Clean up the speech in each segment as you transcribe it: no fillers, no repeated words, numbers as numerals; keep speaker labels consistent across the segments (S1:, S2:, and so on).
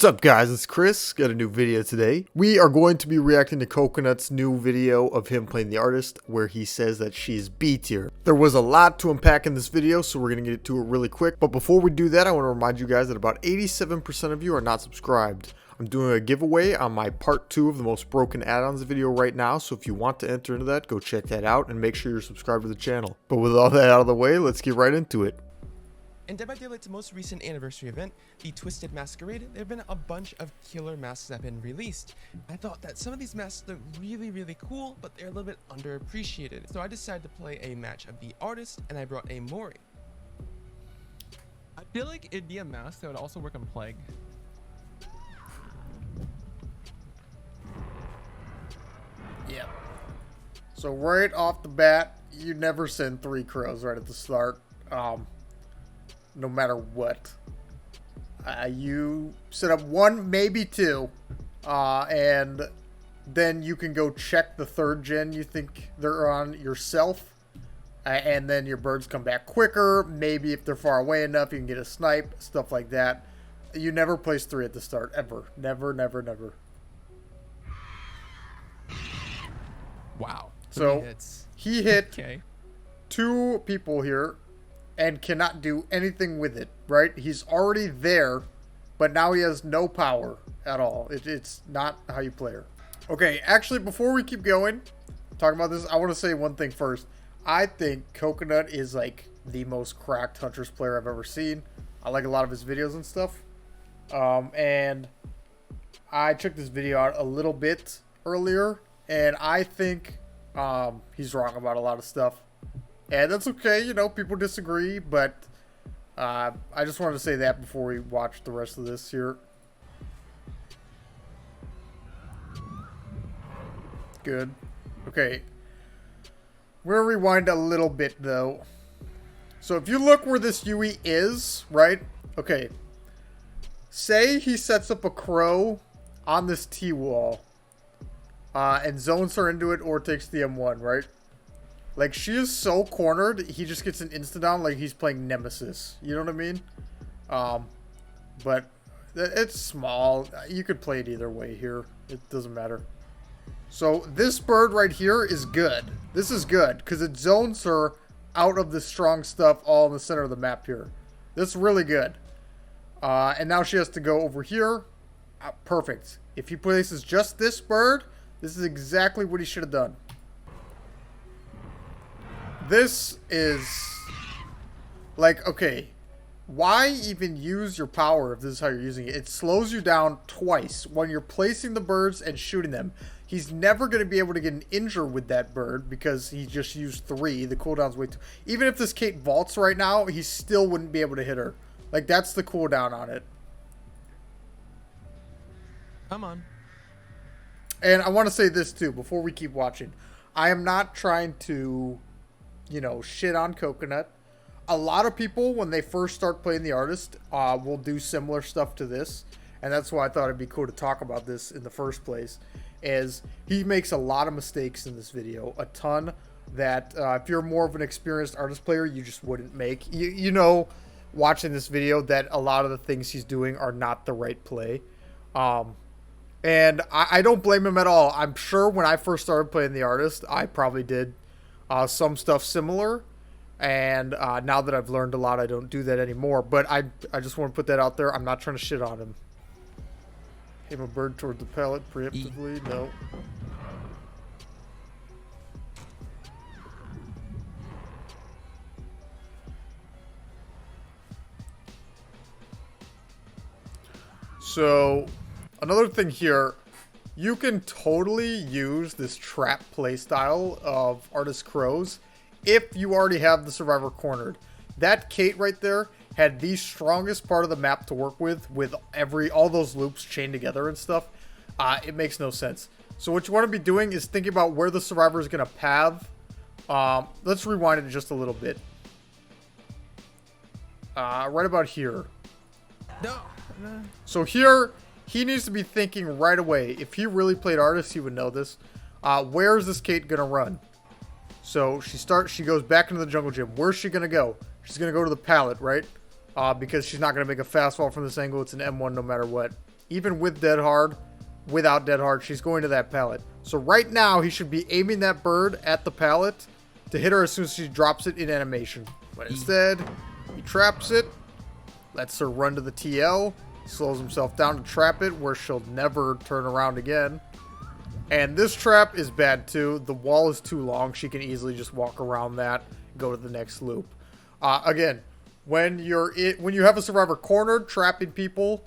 S1: What's up guys, it's Chris, got a new video today. We are going to be reacting to Coconut's new video of him playing the artist where he says that she's B tier. There was a lot to unpack in this video, so we're going to get to it really quick. But before we do that, I want to remind you guys that about 87% of you are not subscribed. I'm doing a giveaway on my part 2 of the most broken add-ons video right now, so if you want to enter into that, go check that out and make sure you're subscribed to the channel. But with all that out of the way, let's get right into it.
S2: In Dead by Daylight's most recent anniversary event, the Twisted Masquerade, there have been a bunch of killer masks that have been released. I thought that some of these masks look really cool, but they're a little bit underappreciated. So I decided to play a match of the artist, and I brought a Mori.
S3: I feel like it'd be a mask that would also work on Plague.
S1: Yep. So right off the bat, you never send 3 crows right at the start. No matter what. You set up 1, maybe 2, and then you can go check the 3rd gen you think they're on yourself, and then your birds come back quicker. Maybe if they're far away enough, you can get a snipe, stuff like that. You never place 3 at the start, ever. Never.
S3: Wow.
S1: So he hit
S3: okay.
S1: 2 people here and cannot do anything with it, right? He's already there, but now he has no power at all. It's not how you play her. Okay, actually, before we keep going, talking about this, I want to say one thing first. I think Coconut is like the most cracked Huntress player I've ever seen. I like a lot of his videos and stuff. And I checked this video out a little bit earlier, and I think he's wrong about a lot of stuff. And that's okay, you know, people disagree, but I just wanted to say that before we watch the rest of this here. Good. Okay. We're going to rewind a little bit, though. So if you look where this Yui is, right? Okay. Say he sets up a crow on this T-wall and zones her into it or takes the M1, right? Like, she is so cornered, he just gets an insta-down like he's playing Nemesis. You know what I mean? But it's small. You could play it either way here. It doesn't matter. So, this bird right here is good. This is good, because it zones her out of the strong stuff all in the center of the map here. This is really good. And now she has to go over here. Perfect. If he places just this bird, this is exactly what he should have done. This is like, okay, why even use your power if this is how you're using it? It slows you down twice when you're placing the birds and shooting them. He's never going to be able to get an injure with that bird because he just used 3. The cooldown's way too... Even if this Kate vaults right now, he still wouldn't be able to hit her. Like, that's the cooldown on it.
S3: Come on.
S1: And I want to say this too, before we keep watching. I am not trying to... you know, shit on Coconut. A lot of people, when they first start playing the artist, will do similar stuff to this. And that's why I thought it'd be cool to talk about this in the first place. Is he makes a lot of mistakes in this video. A ton that if you're more of an experienced artist player, you just wouldn't make. You know, watching this video, that a lot of the things he's doing are not the right play. And I don't blame him at all. I'm sure when I first started playing the artist, I probably did some stuff similar, and now that I've learned a lot, I don't do that anymore. But I just want to put that out there. I'm not trying to shit on him. Aim a bird toward the pallet preemptively. No. So another thing here, you can totally use this trap playstyle of Artist Crows if you already have the Survivor cornered. That Kate right there had the strongest part of the map to work with all those loops chained together and stuff. It makes no sense. So what you want to be doing is thinking about where the Survivor is going to path. Let's rewind it just a little bit. Right about here.
S3: No.
S1: So here... he needs to be thinking right away. If he really played artist, he would know this. Where is this Kate gonna run? So she goes back into the jungle gym. Where's she gonna go? She's gonna go to the pallet, right? Because she's not gonna make a fastball from this angle. It's an M1 no matter what. even with dead hard, without dead hard, she's going to that pallet. So right now, he should be aiming that bird at the pallet to hit her as soon as she drops it in animation. But instead, he traps it, lets her run to the TL, slows himself down to trap it where she'll never turn around again. And this trap is bad too. The wall is too long. She can easily just walk around that, go to the next loop. Again, when you have a survivor cornered, trapping people,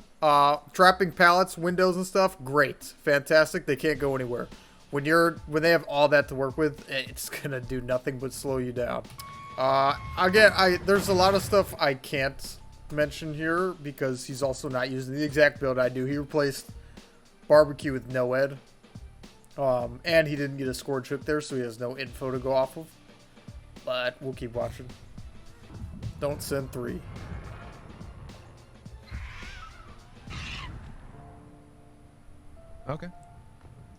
S1: trapping pallets, windows and stuff, great, fantastic. They can't go anywhere. When they have all that to work with, it's gonna do nothing but slow you down. Again, there's a lot of stuff I can't mention here because he's also not using the exact build I do. He replaced barbecue with no ed. And he didn't get a scored hook there, so he has no info to go off of. But we'll keep watching. Don't send 3.
S3: Okay.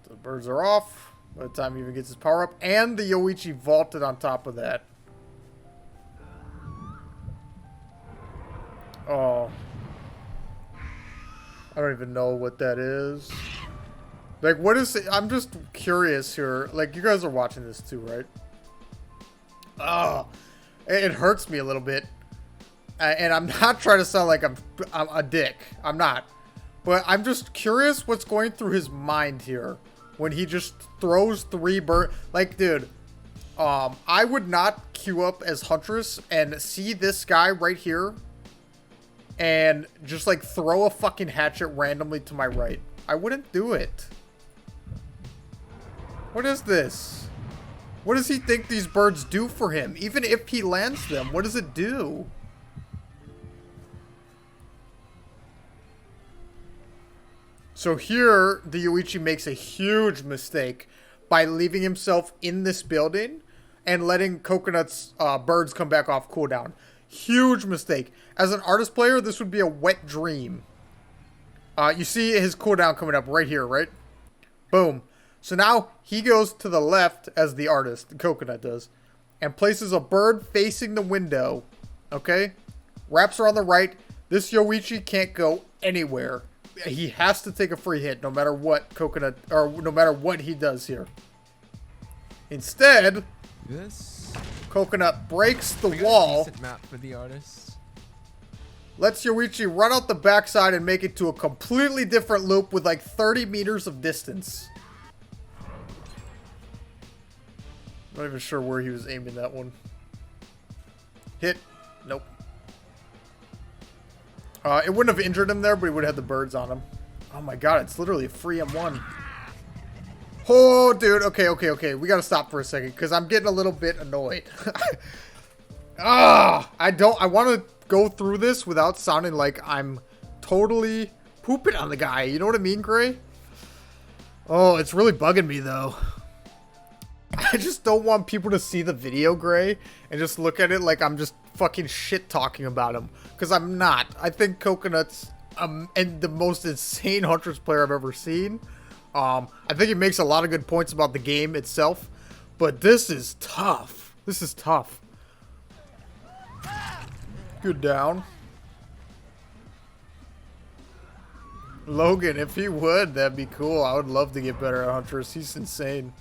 S1: The birds are off by the time he even gets his power up. And the Yoichi vaulted on top of that. Oh. I don't even know what that is. Like, what is it? I'm just curious here. Like, you guys are watching this too, right? Oh, it hurts me a little bit. And I'm not trying to sound like I'm a dick. I'm not. But I'm just curious what's going through his mind here when he just throws 3 birds. Like, dude, I would not queue up as huntress and see this guy right here and just, like, throw a fucking hatchet randomly to my right. I wouldn't do it. What is this? What does he think these birds do for him? Even if he lands them, what does it do? So here, the Yoichi makes a huge mistake by leaving himself in this building and letting Coconut's birds come back off cooldown. Huge mistake. As an artist player, this would be a wet dream. You see his cooldown coming up right here, right? Boom. So now he goes to the left as the artist, Coconut does, and places a bird facing the window, okay? Wraps her on the right. This Yoichi can't go anywhere. He has to take a free hit no matter what Coconut, or no matter what he does here. Instead, Coconut breaks the wall.
S3: Decent map for the artist.
S1: Lets Yoichi run out the backside and make it to a completely different loop with like 30 meters of distance. Not even sure where he was aiming that one. Hit. Nope. It wouldn't have injured him there, but he would have had the birds on him. Oh my god, it's literally a free M1. Oh, dude. Okay. We gotta stop for a second, because I'm getting a little bit annoyed. I want to go through this without sounding like I'm totally pooping on the guy. You know what I mean, Gray? Oh, it's really bugging me, though. I just don't want people to see the video, Gray, and just look at it like I'm just fucking shit talking about him. Because I'm not. I think Coconut's and the most insane Huntress player I've ever seen. I think he makes a lot of good points about the game itself. But this is tough. This is tough. Good down. Logan, if he would, that'd be cool. I would love to get better at Huntress. He's insane.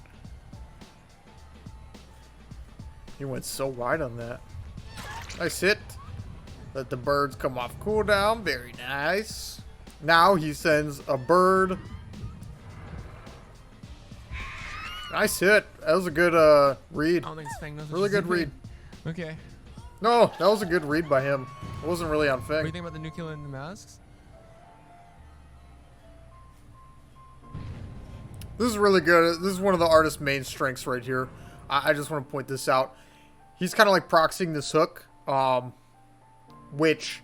S1: He went so wide on that. Nice hit. Let the birds come off cooldown. Very nice. Now he sends a bird. Nice hit. That was a good read.
S3: I don't think Fang knows what
S1: Really
S3: she's
S1: good
S3: doing.
S1: read.
S3: Okay.
S1: No, that was a good read by him. It wasn't really on
S3: What do you
S1: Fang.
S3: think about the new killer in the masks?
S1: This is really good. This is one of the artist's main strengths right here. I just want to point this out. He's kind of like proxying this hook, which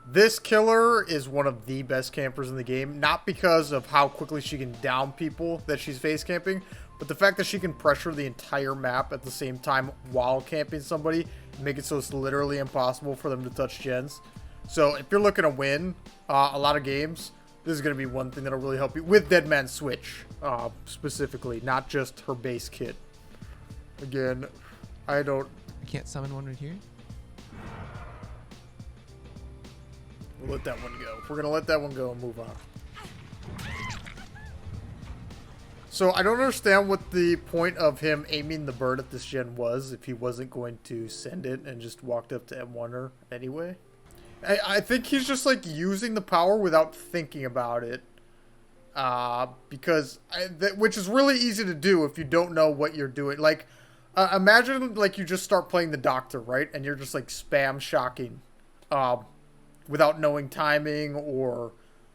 S1: this killer is one of the best campers in the game. Not because of how quickly she can down people that she's face camping, but the fact that she can pressure the entire map at the same time while camping somebody, make it so it's literally impossible for them to touch gens. So if you're looking to win a lot of games, this is going to be one thing that'll really help you with Dead Man Switch, specifically, not just her base kit. Again, I
S3: can't summon one right here.
S1: we'll let that one go. We're going to let that one go and move on. So I don't understand what the point of him aiming the bird at this gen was if he wasn't going to send it and just walked up to M1er anyway. I think he's just like using the power without thinking about it. Which is really easy to do if you don't know what you're doing. Like, imagine like you just start playing the doctor, right? And you're just like spam shocking without knowing timing or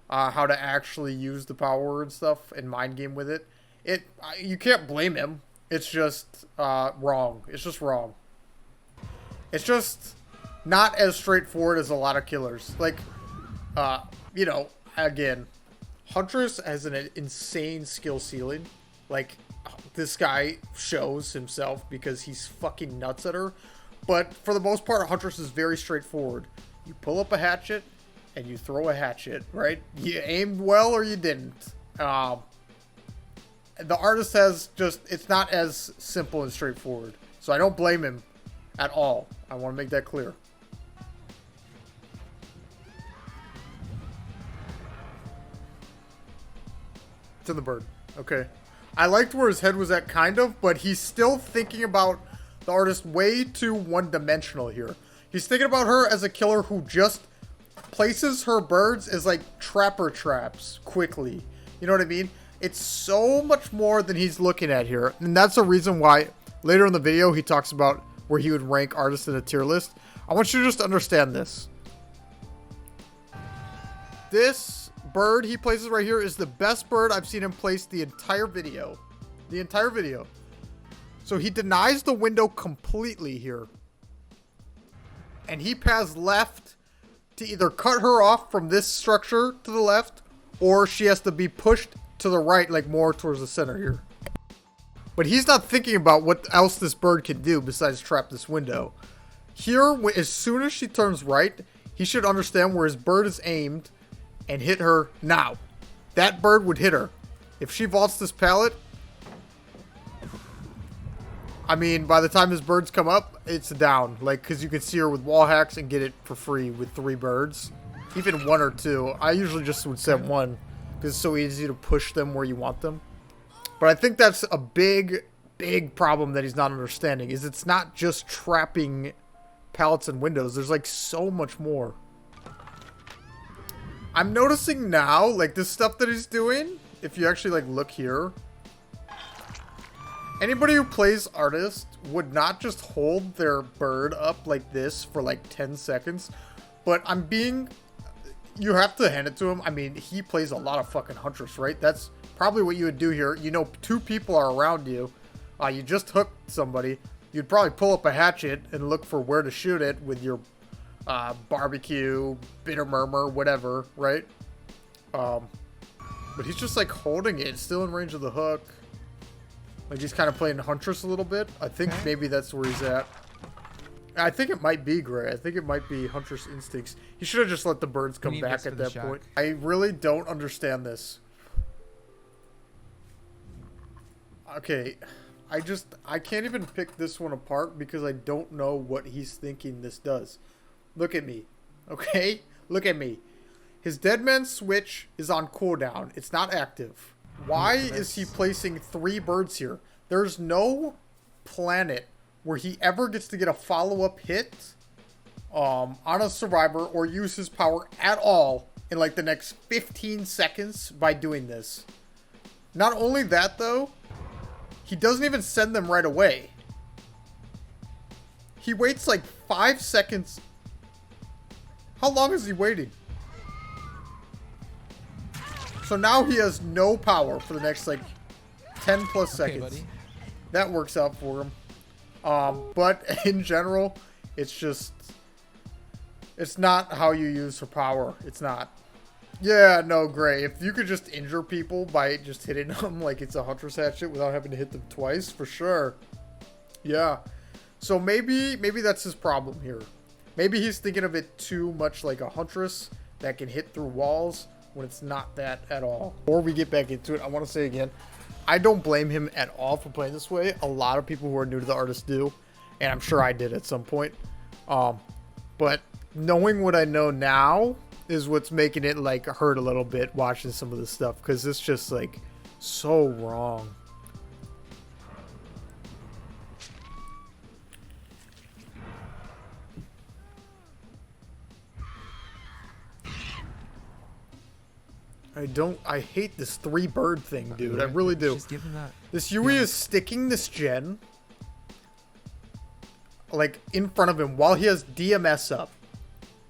S1: how to actually use the power and stuff and mind game with it. You can't blame him. It's just wrong. It's just wrong. It's just not as straightforward as a lot of killers. Like, you know, again, Huntress has an insane skill ceiling. Like, this guy shows himself because he's fucking nuts at her. But for the most part, Huntress is very straightforward. You pull up a hatchet and you throw a hatchet, right? You aimed well or you didn't. The artist has just, it's not as simple and straightforward. So I don't blame him at all. I want to make that clear. It's in the bird. Okay. I liked where his head was at, kind of, but he's still thinking about the artist way too one-dimensional here. He's thinking about her as a killer who just places her birds as, like, trapper traps quickly. You know what I mean? It's so much more than he's looking at here. And that's the reason why later in the video he talks about where he would rank artists in a tier list. I want you to just understand this. This bird he places right here is the best bird I've seen him place the entire video. The entire video. So he denies the window completely here. And he paths left to either cut her off from this structure to the left, or she has to be pushed to the right, like more towards the center here. But he's not thinking about what else this bird can do besides trap this window. Here, as soon as she turns right, he should understand where his bird is aimed and hit her now. That bird would hit her. If she vaults this pallet, I mean, by the time his birds come up, it's down. Like, because you can see her with wall hacks and get it for free with 3 birds. Even 1 or 2. I usually just would set 1 because it's so easy to push them where you want them. But I think that's a big, big problem that he's not understanding. Is it's not just trapping pallets and windows. There's like so much more. I'm noticing now, like this stuff that he's doing, if you actually like look here, anybody who plays artist would not just hold their bird up like this for like 10 seconds, but you have to hand it to him. I mean, he plays a lot of fucking huntress, right? That's probably what you would do here. You know, 2 people are around you. You just hooked somebody. You'd probably pull up a hatchet and look for where to shoot it with your barbecue, bitter murmur, whatever, right? But he's just like holding it, still in range of the hook. Like he's kind of playing huntress a little bit. I think maybe that's where he's at. I think it might be Gray. I think it might be huntress instincts. He should have just let the birds come back at that point. I really don't understand this. Okay, I can't even pick this one apart because I don't know what he's thinking this does. Look at me, okay? Look at me. His dead man switch is on cooldown. It's not active. Why is he placing 3 birds here? There's no planet where he ever gets to get a follow-up hit on a survivor or use his power at all in like the next 15 seconds by doing this. Not only that though, he doesn't even send them right away. He waits like 5 seconds. How long is he waiting? So now he has no power for the next like 10 plus seconds. Buddy. That works out for him. But in general, it's not how you use her power. It's not. Yeah, no, Gray. If you could just injure people by just hitting them like it's a huntress hatchet without having to hit them twice, for sure. Yeah. So maybe that's his problem here. Maybe he's thinking of it too much like a huntress that can hit through walls when it's not that at all. Before we get back into it, I want to say again, I don't blame him at all for playing this way. A lot of people who are new to the artist do, and I'm sure I did at some point. But knowing what I know now is what's making it like hurt a little bit watching some of this stuff, because it's just like So wrong. I hate this 3-bird thing, dude. I really do.
S3: Just give him that.
S1: This Yui is sticking this gen, like, in front of him while he has DMS up.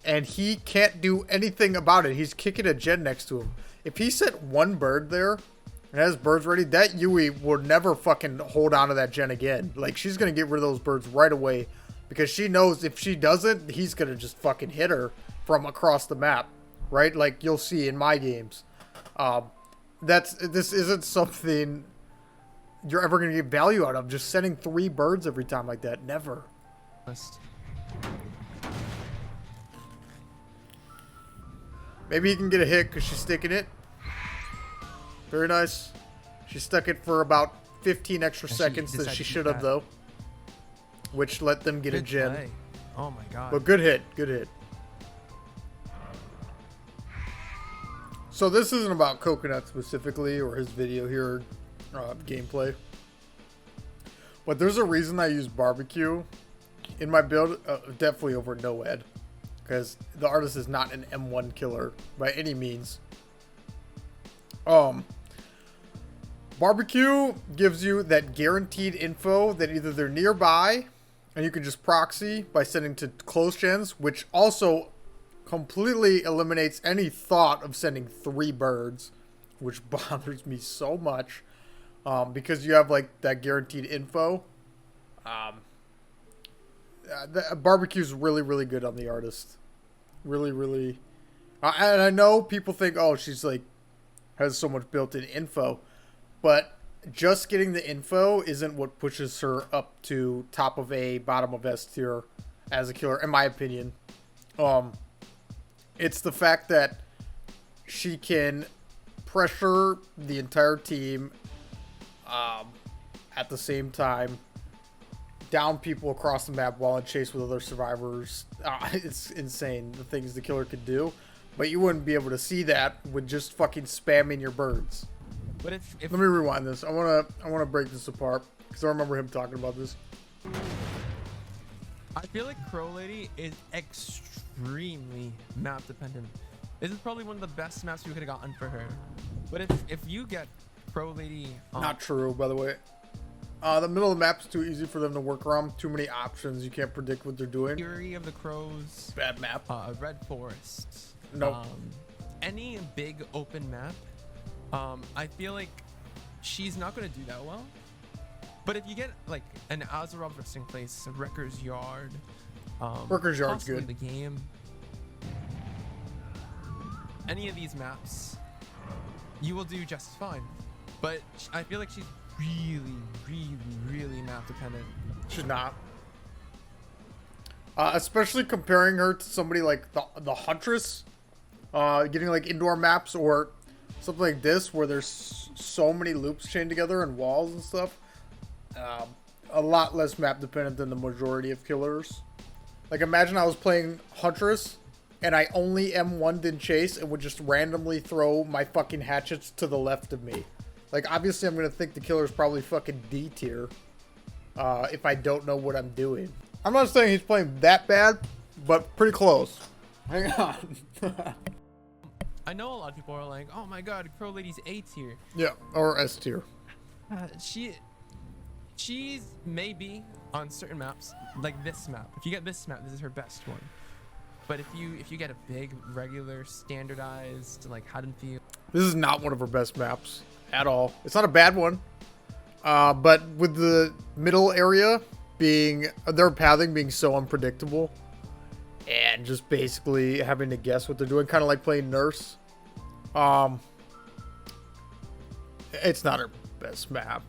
S1: And he can't do anything about it. He's kicking a gen next to him. If he set 1 bird there and has birds ready, that Yui will never fucking hold on to that gen again. Like, she's going to get rid of those birds right away. Because she knows if she doesn't, he's going to just fucking hit her from across the map. Right? Like, you'll see in my games. This isn't something you're ever going to get value out of. Just sending 3 birds every time like that. Never. Maybe he can get a hit because she's sticking it. Very nice. She stuck it for about 15 extra seconds that she should have, though. Which let them get a gen.
S3: Play. Oh my god.
S1: But good hit. Good hit. So this isn't about Coconut specifically, or his video here, gameplay. But there's a reason I use barbecue in my build, definitely over NOED. Because the artist is not an M1 killer by any means. Barbecue gives you that guaranteed info that either they're nearby, and you can just proxy by sending to close gens, which also completely eliminates any thought of sending 3 birds, which bothers me so much, because you have like that guaranteed info. The barbecue's really, really good on the artist. Really, really. And I know people think, oh, she's like has so much built-in info, but just getting the info isn't what pushes her up to top of A, bottom of S tier as a killer, in my opinion. It's the fact that she can pressure the entire team at the same time, down people across the map while in chase with other survivors. It's insane the things the killer could do, but you wouldn't be able to see that with just fucking spamming your birds.
S3: But if
S1: Let me rewind this. I wanna break this apart because I remember him talking about this.
S3: I feel like Crow Lady is extremely map dependent. This is probably one of the best maps we could have gotten for her. But if you get Crow Lady,
S1: Not true, by the way. The middle of the map's too easy for them to work around. Too many options. You can't predict what they're doing.
S3: Fury of the Crows,
S1: Bad map.
S3: Red Forest,
S1: Nope.
S3: any big open map, I feel like she's not going to do that well. But if you get like an Azarov resting place, a Wrecker's Yard,
S1: Wrecker's Yard's
S3: possibly
S1: good.
S3: the game, any of these maps, you will do just fine. But I feel like she's really map dependent.
S1: She's not. Especially comparing her to somebody like the Huntress, getting like indoor maps or something like this where there's so many loops chained together and walls and stuff. A lot less map dependent than the majority of killers. Like imagine I was playing Huntress and I only M1'd in chase and would just randomly throw my fucking hatchets to the left of me. Like obviously I'm gonna think the killer's probably fucking D tier if I don't know what I'm doing. I'm not saying he's playing that bad, but pretty close. Hang on.
S3: I know a lot of people are like, oh my god, Crow Lady's A tier.
S1: Yeah, or S tier.
S3: She's maybe on certain maps, like this map. If you get this map, this is her best one. But if you get a big, regular, standardized, like Haddonfield.
S1: This is not one of her best maps at all. It's not a bad one. But with the middle area being, their pathing being so unpredictable and just basically having to guess what they're doing, kind of like playing Nurse. It's not her best map.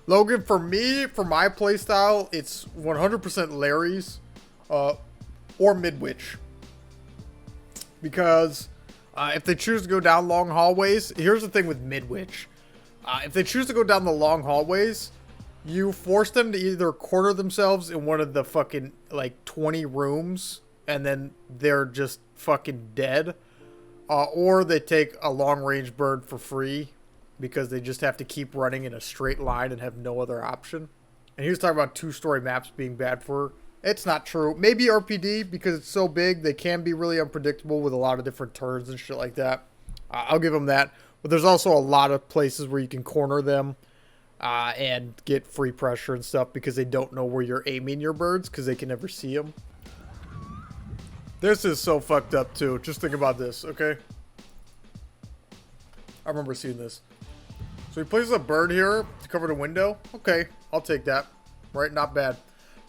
S1: Logan, for me, for my playstyle, it's 100% Larry's or Midwich. Because if they choose to go down long hallways, here's the thing with Midwich. If they choose to go down the long hallways, you force them to either quarter themselves in one of the fucking, like, 20 rooms, and then they're just fucking dead. Or they take a long-range bird for free because they just have to keep running in a straight line and have no other option. And he was talking about two-story maps being bad for her. It's not true. Maybe RPD, because it's so big, they can be really unpredictable with a lot of different turns and shit like that. I'll give them that. But there's also a lot of places where you can corner them and get free pressure and stuff because they don't know where you're aiming your birds because they can never see them. This is so fucked up, too. Just think about this, okay? I remember seeing this. So he places a bird here to cover the window. Okay, I'll take that. Right? Not bad.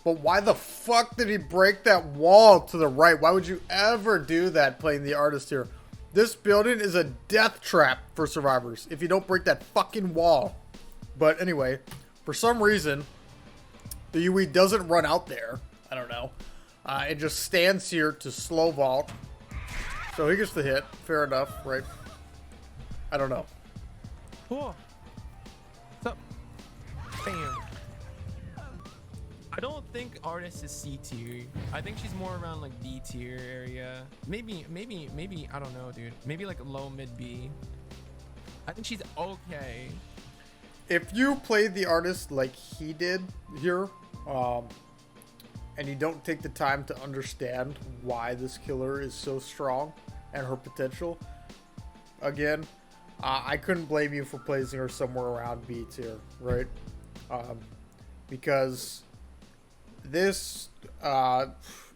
S1: But why the fuck did he break that wall to the right? Why would you ever do that playing the artist here? This building is a death trap for survivors if you don't break that fucking wall. But anyway, for some reason, the UE doesn't run out there. I don't know. It just stands here to slow vault. So he gets the hit. Fair enough, right? I don't know.
S3: Cool. What's up? Bam. I don't think artist is C tier. I think she's more around like B tier area. Maybe, I don't know, dude. Maybe like low mid B. I think she's okay.
S1: If you play the artist like he did here, and you don't take the time to understand why this killer is so strong and her potential, again, I couldn't blame you for placing her somewhere around B tier, right? Because this,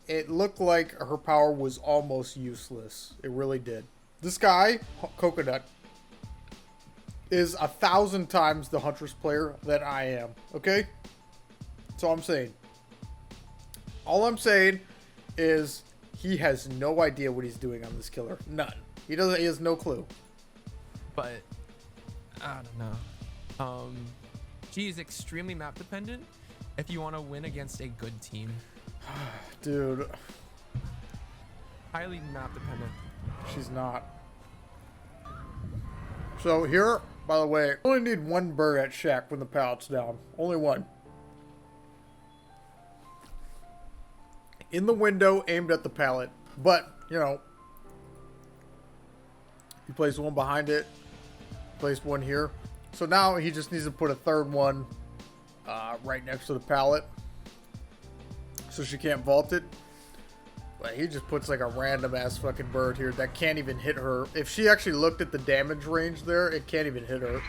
S1: it looked like her power was almost useless. It really did. This guy, Coconut, is 1,000 times the huntress player that I am, okay? That's all I'm saying. All I'm saying is he has no idea what he's doing on this killer. None. He has no clue.
S3: But I don't know. She is extremely map dependent if you want to win against a good team.
S1: Dude.
S3: Highly map dependent.
S1: She's not. So here, by the way, I only need one bird at shack when the pallet's down. Only one. In the window, aimed at the pallet. But, you know, he placed one behind it. Placed one here. So now he just needs to put a third one right next to the pallet. So she can't vault it. But he just puts like a random ass fucking bird here that can't even hit her. If she actually looked at the damage range there, it can't even hit her.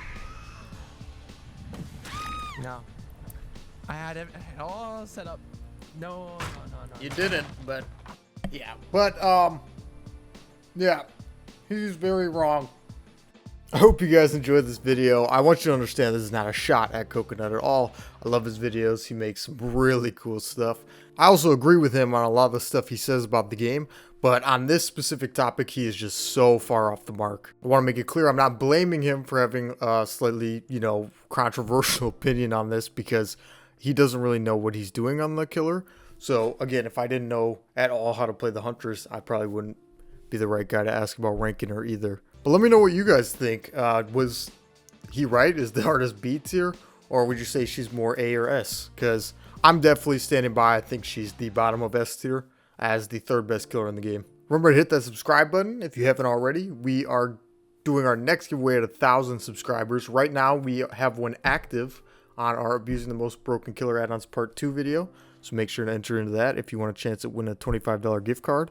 S3: No. I had it all set up. No.
S1: You didn't, but yeah. But yeah, he's very wrong. I hope you guys enjoyed this video. I want you to understand this is not a shot at Coconut at all. I love his videos. He makes some really cool stuff. I also agree with him on a lot of the stuff he says about the game, but on this specific topic, he is just so far off the mark. I want to make it clear I'm not blaming him for having a slightly, you know, controversial opinion on this because he doesn't really know what he's doing on the killer. So again, if I didn't know at all how to play the huntress, I probably wouldn't be the right guy to ask about ranking her either. But let me know what you guys think. Was he right? Is the artist B tier? Or would you say she's more A or S? Because I'm definitely standing by. I think she's the bottom of S tier as the third best killer in the game. Remember to hit that subscribe button if you haven't already. We are doing our next giveaway at 1,000 subscribers. Right now, we have one active on our Abusing the Most Broken Killer Add-ons Part 2 video. So make sure to enter into that if you want a chance at winning a $25 gift card.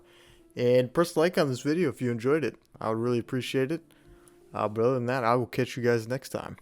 S1: And press like on this video if you enjoyed it. I would really appreciate it. But other than that, I will catch you guys next time.